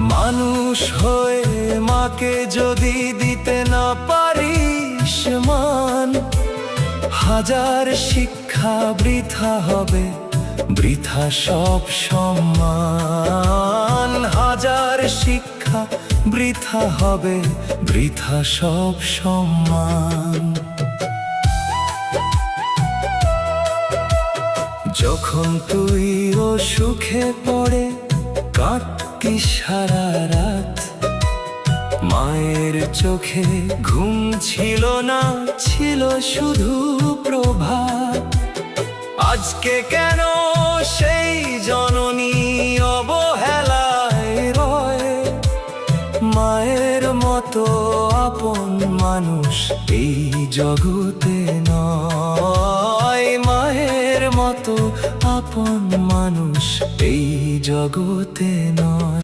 মানুষ হয়ে মাকে যদি দিতে না পারিস মান, হাজার শিক্ষা বৃথা হবে, বৃথা সব সম্মান। হাজার শিক্ষা বৃথা হবে, বৃথা সব সম্মান। যখন তুই ও সুখে পড়ে কাঁদতি সারা রাত, মায়ের চোখে ঘুম ছিল না, ছিল শুধু প্রভাত। আজকে কেন সেই জননী অবহেলায় রয়? মায়ের মতো আপন মানুষ এই জগতে নয়। মায়ের মতো আপন মানুষ এই জগতে নয়।